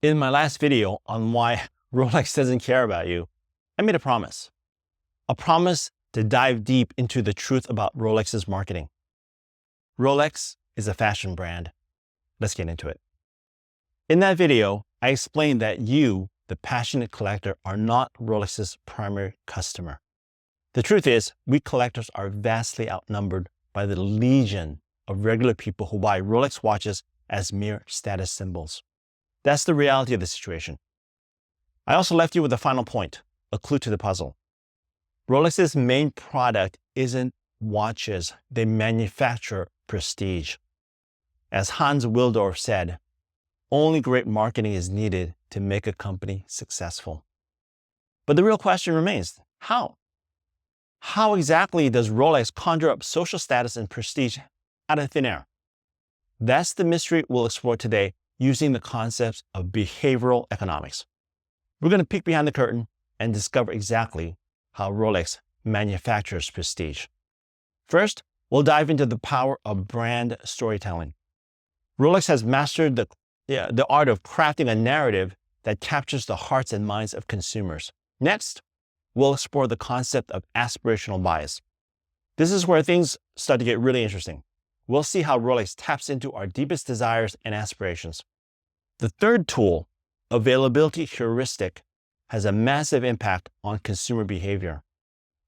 In my last video on why Rolex doesn't care about you, I made a promise to dive deep into the truth about Rolex's marketing. Rolex is a fashion brand. Let's get into it. In that video, I explained that you, the passionate collector, are not Rolex's primary customer. The truth is, we collectors are vastly outnumbered by the legion of regular people who buy Rolex watches as mere status symbols. That's the reality of the situation. I also left you with a final point, a clue to the puzzle. Rolex's main product isn't watches, they manufacture prestige. As Hans Wilsdorf said, only great marketing is needed to make a company successful. But the real question remains, how? How exactly does Rolex conjure up social status and prestige out of thin air? That's the mystery we'll explore today using the concepts of behavioral economics. We're going to peek behind the curtain and discover exactly how Rolex manufactures prestige. First, we'll dive into the power of brand storytelling. Rolex has mastered the art of crafting a narrative that captures the hearts and minds of consumers. Next, we'll explore the concept of aspirational bias. This is where things start to get really interesting. We'll see how Rolex taps into our deepest desires and aspirations. The third tool, availability heuristic, has a massive impact on consumer behavior.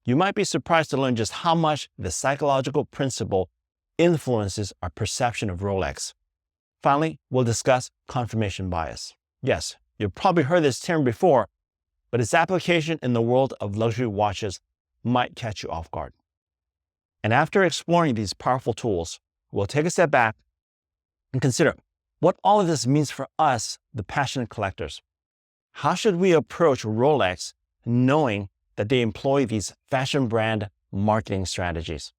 You might be surprised to learn just how much the psychological principle influences our perception of Rolex. Finally, we'll discuss confirmation bias. Yes, you've probably heard this term before, but its application in the world of luxury watches might catch you off guard. And after exploring these powerful tools, we'll take a step back and consider what all of this means for us, the passionate collectors. How should we approach Rolex knowing that they employ these fashion brand marketing strategies?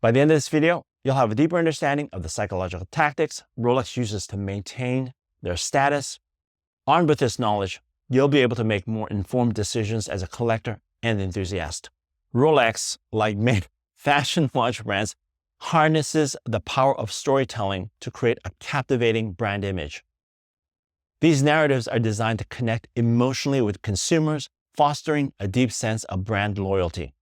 By the end of this video, you'll have a deeper understanding of the psychological tactics Rolex uses to maintain their status. Armed with this knowledge, you'll be able to make more informed decisions as a collector and enthusiast. Rolex, like many fashion watch brands, harnesses the power of storytelling to create a captivating brand image. These narratives are designed to connect emotionally with consumers, fostering a deep sense of brand loyalty.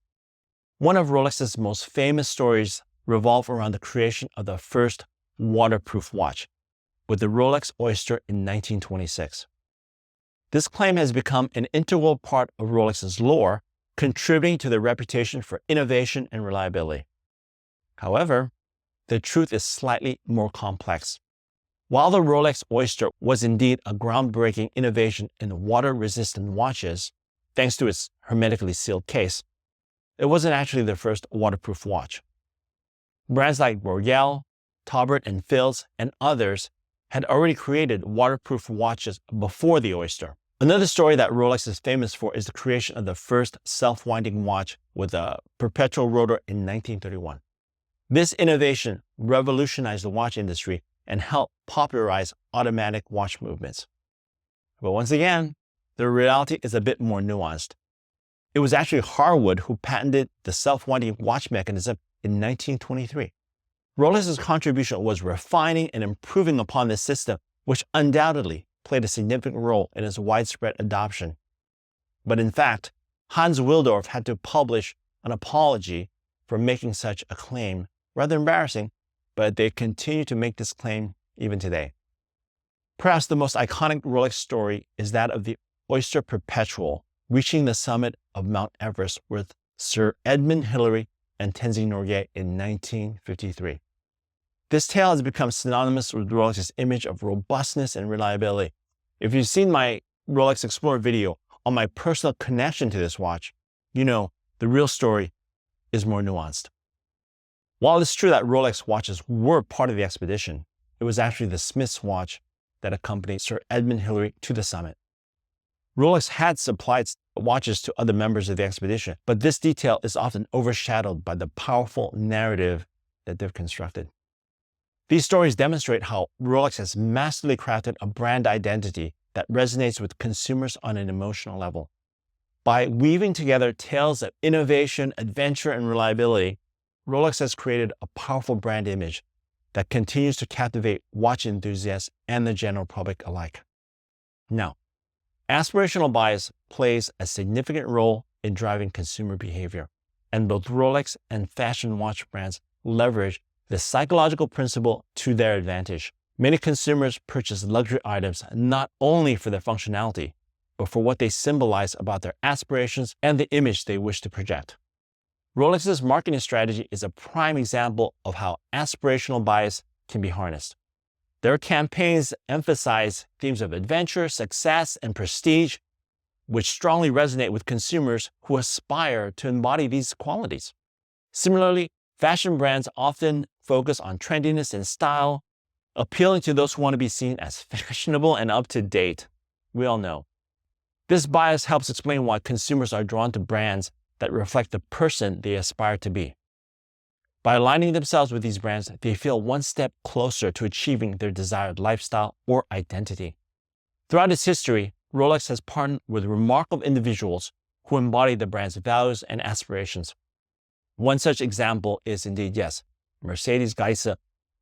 One of Rolex's most famous stories revolves around the creation of the first waterproof watch with the Rolex Oyster in 1926. This claim has become an integral part of Rolex's lore, contributing to their reputation for innovation and reliability. However, the truth is slightly more complex. While the Rolex Oyster was indeed a groundbreaking innovation in water-resistant watches, thanks to its hermetically sealed case, it wasn't actually the first waterproof watch. Brands like Royale, Taubert, and Fils, and others had already created waterproof watches before the Oyster. Another story that Rolex is famous for is the creation of the first self-winding watch with a perpetual rotor in 1931. This innovation revolutionized the watch industry and helped popularize automatic watch movements. But once again, the reality is a bit more nuanced. It was actually Harwood who patented the self-winding watch mechanism in 1923. Rolex's contribution was refining and improving upon this system, which undoubtedly played a significant role in its widespread adoption. But in fact, Hans Wilsdorf had to publish an apology for making such a claim. Rather embarrassing, but they continue to make this claim even today. Perhaps the most iconic Rolex story is that of the Oyster Perpetual reaching the summit of Mount Everest with Sir Edmund Hillary and Tenzing Norgay in 1953. This tale has become synonymous with Rolex's image of robustness and reliability. If you've seen my Rolex Explorer video on my personal connection to this watch, you know the real story is more nuanced. While it's true that Rolex watches were part of the expedition, it was actually the Smith's watch that accompanied Sir Edmund Hillary to the summit. Rolex had supplied watches to other members of the expedition, but this detail is often overshadowed by the powerful narrative that they've constructed. These stories demonstrate how Rolex has masterfully crafted a brand identity that resonates with consumers on an emotional level. By weaving together tales of innovation, adventure, and reliability, Rolex has created a powerful brand image that continues to captivate watch enthusiasts and the general public alike. Now, aspirational bias plays a significant role in driving consumer behavior, and both Rolex and fashion watch brands leverage the psychological principle to their advantage. Many consumers purchase luxury items not only for their functionality, but for what they symbolize about their aspirations and the image they wish to project. Rolex's marketing strategy is a prime example of how aspirational bias can be harnessed. Their campaigns emphasize themes of adventure, success, and prestige, which strongly resonate with consumers who aspire to embody these qualities. Similarly, fashion brands often focus on trendiness and style, appealing to those who want to be seen as fashionable and up to date. We all know. This bias helps explain why consumers are drawn to brands that reflect the person they aspire to be. By aligning themselves with these brands, they feel one step closer to achieving their desired lifestyle or identity. Throughout its history, Rolex has partnered with remarkable individuals who embody the brand's values and aspirations. One such example is indeed, Mercedes Geise,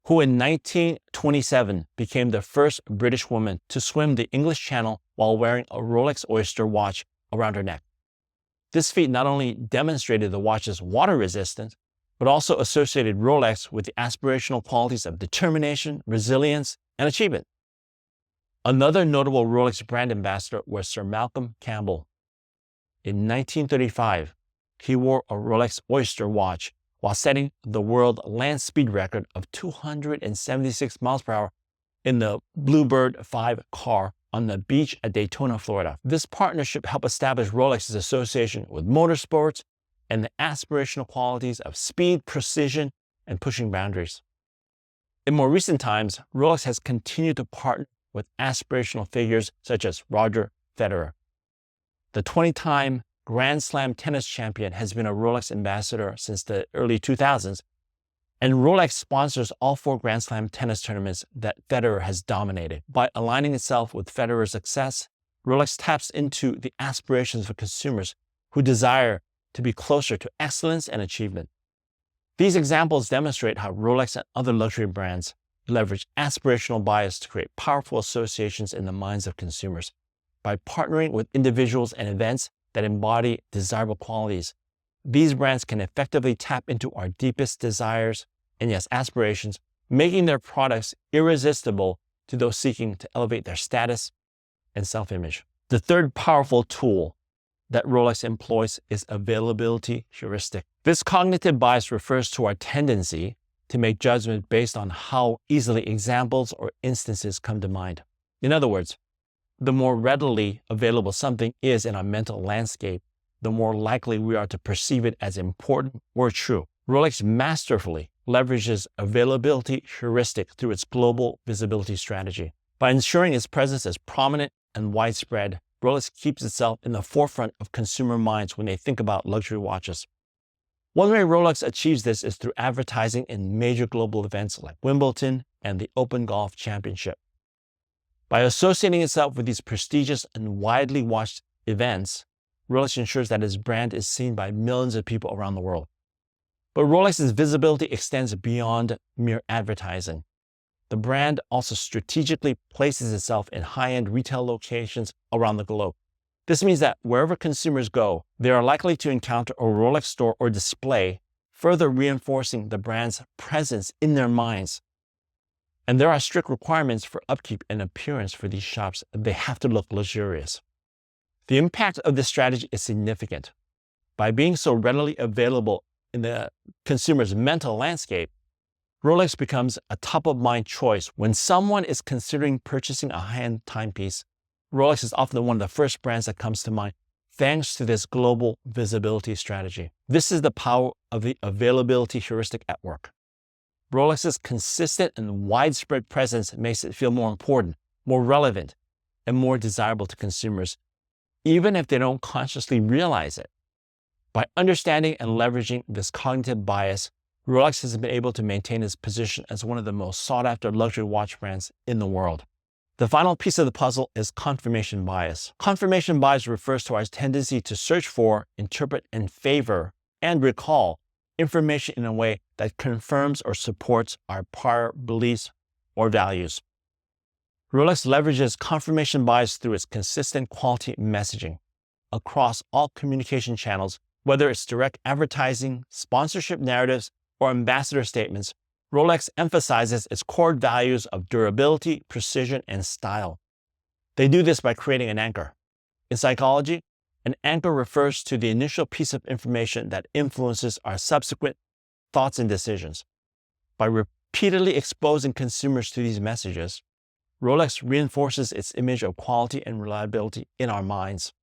who in 1927 became the first British woman to swim the English Channel while wearing a Rolex Oyster watch around her neck. This feat not only demonstrated the watch's water resistance, but also associated Rolex with the aspirational qualities of determination, resilience, and achievement. Another notable Rolex brand ambassador was Sir Malcolm Campbell. In 1935, he wore a Rolex Oyster watch while setting the world land speed record of 276 miles per hour in the Bluebird 5 car on the beach at Daytona, Florida. This partnership helped establish Rolex's association with motorsports and the aspirational qualities of speed, precision, and pushing boundaries. In more recent times, Rolex has continued to partner with aspirational figures such as Roger Federer. The 20-time Grand Slam tennis champion has been a Rolex ambassador since the early 2000s, and Rolex sponsors all 4 Grand Slam tennis tournaments that Federer has dominated. By aligning itself with Federer's success, Rolex taps into the aspirations of consumers who desire to be closer to excellence and achievement. These examples demonstrate how Rolex and other luxury brands leverage aspirational bias to create powerful associations in the minds of consumers. By partnering with individuals and events that embody desirable qualities, these brands can effectively tap into our deepest desires and aspirations, making their products irresistible to those seeking to elevate their status and self-image. The third powerful tool that Rolex employs is availability heuristic. This cognitive bias refers to our tendency to make judgments based on how easily examples or instances come to mind. In other words, the more readily available something is in our mental landscape, the more likely we are to perceive it as important or true. Rolex masterfully leverages availability heuristic through its global visibility strategy. By ensuring its presence is prominent and widespread, Rolex keeps itself in the forefront of consumer minds when they think about luxury watches. One way Rolex achieves this is through advertising in major global events like Wimbledon and the Open Golf Championship. By associating itself with these prestigious and widely watched events, Rolex ensures that its brand is seen by millions of people around the world. But Rolex's visibility extends beyond mere advertising. The brand also strategically places itself in high-end retail locations around the globe. This means that wherever consumers go, they are likely to encounter a Rolex store or display, further reinforcing the brand's presence in their minds. And there are strict requirements for upkeep and appearance for these shops. They have to look luxurious. The impact of this strategy is significant. By being so readily available in the consumer's mental landscape, Rolex becomes a top-of-mind choice. When someone is considering purchasing a high-end timepiece, Rolex is often one of the first brands that comes to mind, thanks to this global visibility strategy. This is the power of the availability heuristic at work. Rolex's consistent and widespread presence makes it feel more important, more relevant, and more desirable to consumers, even if they don't consciously realize it. By understanding and leveraging this cognitive bias, Rolex has been able to maintain its position as one of the most sought-after luxury watch brands in the world. The final piece of the puzzle is confirmation bias. Confirmation bias refers to our tendency to search for, interpret, and favor, and recall information in a way that confirms or supports our prior beliefs or values. Rolex leverages confirmation bias through its consistent quality messaging across all communication channels, whether it's direct advertising, sponsorship narratives, or ambassador statements. Rolex emphasizes its core values of durability, precision, and style. They do this by creating an anchor. In psychology, an anchor refers to the initial piece of information that influences our subsequent thoughts and decisions. By repeatedly exposing consumers to these messages, Rolex reinforces its image of quality and reliability in our minds.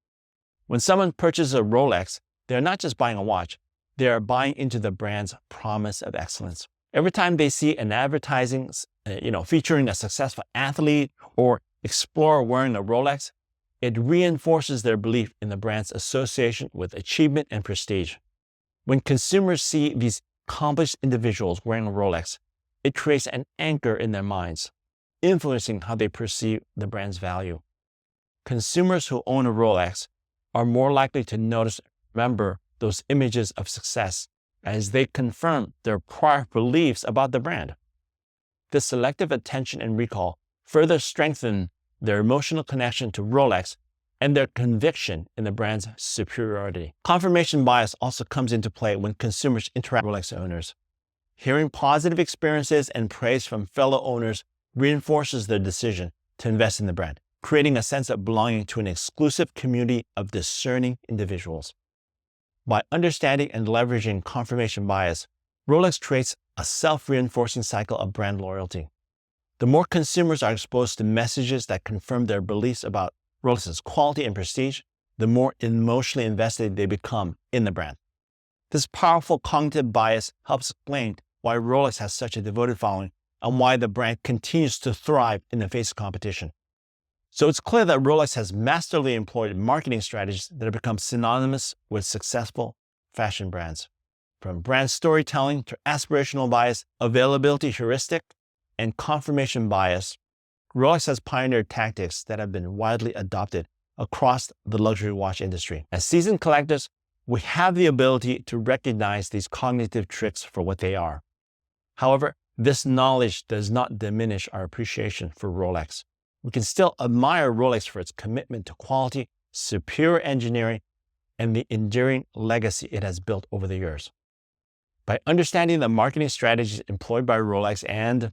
When someone purchases a Rolex, they are not just buying a watch, they are buying into the brand's promise of excellence. Every time they see an advertising, featuring a successful athlete or explorer wearing a Rolex, it reinforces their belief in the brand's association with achievement and prestige. When consumers see these accomplished individuals wearing a Rolex, it creates an anchor in their minds, influencing how they perceive the brand's value. Consumers who own a Rolex are more likely to notice and remember those images of success as they confirm their prior beliefs about the brand. This selective attention and recall further strengthen their emotional connection to Rolex and their conviction in the brand's superiority. Confirmation bias also comes into play when consumers interact with Rolex owners. Hearing positive experiences and praise from fellow owners reinforces their decision to invest in the brand, creating a sense of belonging to an exclusive community of discerning individuals. By understanding and leveraging confirmation bias, Rolex creates a self-reinforcing cycle of brand loyalty. The more consumers are exposed to messages that confirm their beliefs about Rolex's quality and prestige, the more emotionally invested they become in the brand. This powerful cognitive bias helps explain why Rolex has such a devoted following and why the brand continues to thrive in the face of competition. So it's clear that Rolex has masterfully employed marketing strategies that have become synonymous with successful fashion brands. From brand storytelling to aspirational bias, availability heuristic, and confirmation bias, Rolex has pioneered tactics that have been widely adopted across the luxury watch industry. As seasoned collectors, we have the ability to recognize these cognitive tricks for what they are. However, this knowledge does not diminish our appreciation for Rolex. We can still admire Rolex for its commitment to quality, superior engineering, and the enduring legacy it has built over the years. By understanding the marketing strategies employed by Rolex and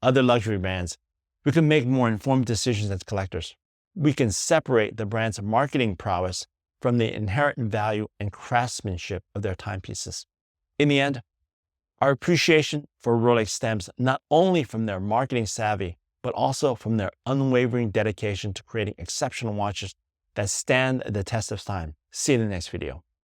other luxury brands, we can make more informed decisions as collectors. We can separate the brand's marketing prowess from the inherent value and craftsmanship of their timepieces. In the end, our appreciation for Rolex stems not only from their marketing savvy, but also from their unwavering dedication to creating exceptional watches that stand the test of time. See you in the next video.